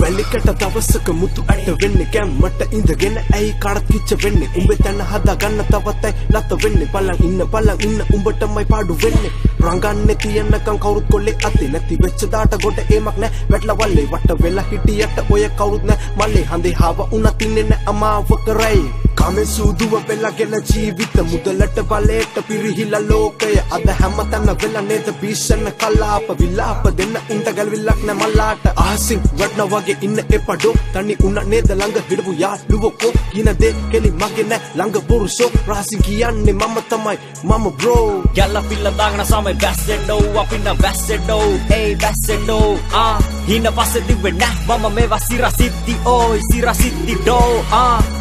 වැලිකට දවසක මුතු ඇට වෙන්නේ කැම්මට ඉඳගෙන ඇයි කාටත් කිච්ච වෙන්නේ උඹේ තන හදා ගන්න තවතයි ලත වෙන්නේ බලන් ඉන්න උඹටමයි පාඩු වෙන්නේ රංගන්නේ තියනකම් කවුරුත් කොල්ලේ අතේ නැති වෙච්ච දාට ගොඩ ඒමක් නැ වැටලා වල්ලේ වට වෙලා හිටියට ඔය කවුරුත් නැ මල්ලේ හඳේ හාව උනත් ඉන්නේ නැ අමාව කරයි කාමෙන් සූදුව වෙලාගෙන ජීවිත මුදලට බලයට පිරිහිලා ලෝකය අද හැමතැනම වෙලා නේද භීෂණ කලාප විලාප දෙන්න උන්ට ගැලවිල්ලක් නැ මල්ලාට අහසින් වටන වගේ ඉන්න එපඩෝ තනි උන නේද ළඟ හිටපු යාළුවෝ කින දේ කෙලි මගේ නැ ළඟ බොරුසෝ රහසින් කියන්නේ මම තමයි මම බ්‍රෝ යල්ලා පිල්ල දාගෙන සමයි බැස්සෙඩෝ අපින්න බැස්සෙඩෝ ඒ බැස්සෙඩෝ හින පස්සේ දිවෙ නැ මම මේවා සිරසිtti ඕයි සිරසිtti ඩෝ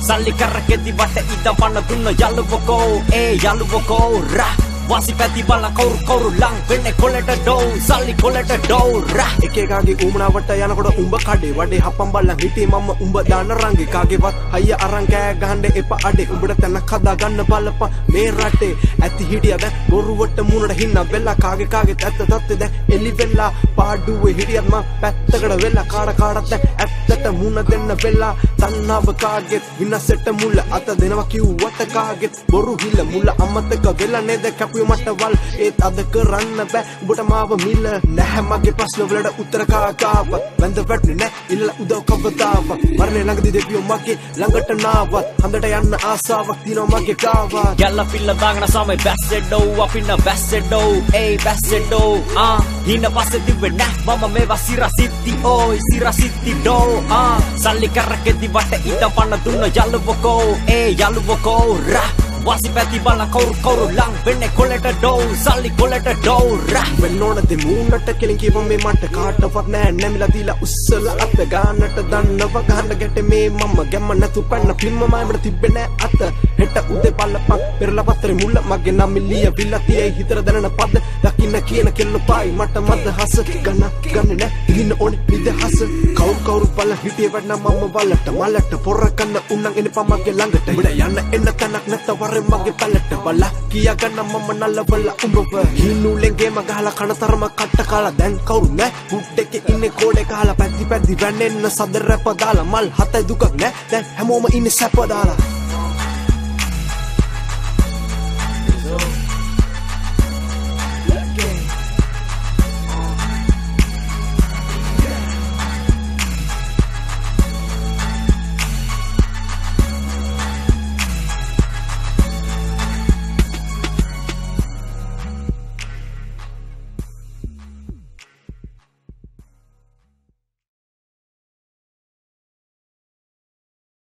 සල්ලි කරකෙති වට ඉතම් පන්න දුන්න යළුවකෝ ඒ යළුවකෝ රා Wasi පැති බල කවුරු ලං වෙන්නේ කොලට ඩෝ සල්ලි කොලට ඩෝ රා එක එකාගේ ඌමනාවට යනකොට උඹ කඩේ වඩේ හපම් බල්ලන් හිටේ මම උඹ දාන රංගේ කාගේවත් හයිය අරන් කෑ ගහන්න එපා අඩේ උඹට තැනක් හදා ගන්න බලපන් මේ රටේ ඇති හිටියා දැන් බොරුවට මුණට හින්න වෙලා කාගේ ඇත්ත තත්ත්වය දැන් එලි වෙලා පාඩුවේ හිටියත් මං පැත්තකට වෙලා කාටත් දැන් ඇත්තට මුණ දෙන්න වෙලා තණ්හාව කාගෙත් විනාසෙට මුල අත දෙනවා කිව්වට කාගෙත් බොරු හිල මුල අමතක වෙලා නේද මට වල් ඒත් අද කරන්න බෑ උඹට මාව මිල නැහැ මගේ ප්‍රශ්න වලට උත්තර කාකාව වැඳ වැටුනේ නැ ඉල්ල උදව් කවදාව මරණේ ළඟදී දෙවියෝ මගේ ළඟට නාවත් හන්දට යන්න ආසාවක් තියනවා මගේ ගාවත් යල්ලා පිල්ල දාගෙන සමයි බැස්සෙඩෝ අපින්න බැස්සෙඩෝ ඒ බැස්සෙඩෝ හින පස්සේ දිවෙ නැ මම මේවා සිරසිtti ඕයි සිරසිtti ඩෝ සල්ලි කරකෙති වට ඉතම් පන්න දුන්න යළුවකෝ ඒ යළුවකෝ රා Wasi පැති බල කවුරු ලං වෙන්නේ කොලට ඩෝ සල්ලි කොලට ඩෝ රා වෙන්නෝන දෙමුණට කෙලින් කිව්ව මේ මට කාටවත් නෑ නැමිලා දීලා උස්සලා අත ගන්නට දන්නව ගහන්න ගැට මේ මම ගැම්ම නැතු පන්න ෆිල්ම් මයිමට තිබ්බේ නෑ අත හෙට උදේ බලපන් පෙරලා පත්තරේ මුල්ල මගේ නම් මිලිය විලා තියේ හිතර දැනන පද දකින්න කියන කෙල්ල පායි මට මද හස ගන්න නෑ ඉන්න ඕනේ නිදහස කවුරු බල හිටියේ වඩන මම බලට මලට පොර කන්න උන්නන් එන්නේ පමගේ ළඟට උඹට යන්න එන්න තැනක් නැතව මගේ පැලට බලා කියා ගන්න මම නලවල උඹව හිනුලෙන්ගේ මගහලා කන තරම කට්ට කාලා දැන් කවුරු නැ හුට් එකේ ඉන්නේ කෝඩේ කාලා පැද්දි වැන්නෙන්න සද රැප දාලා මල් හතයි දුකක් නැ දැන් හැමෝම ඉන්නේ සැප දාලා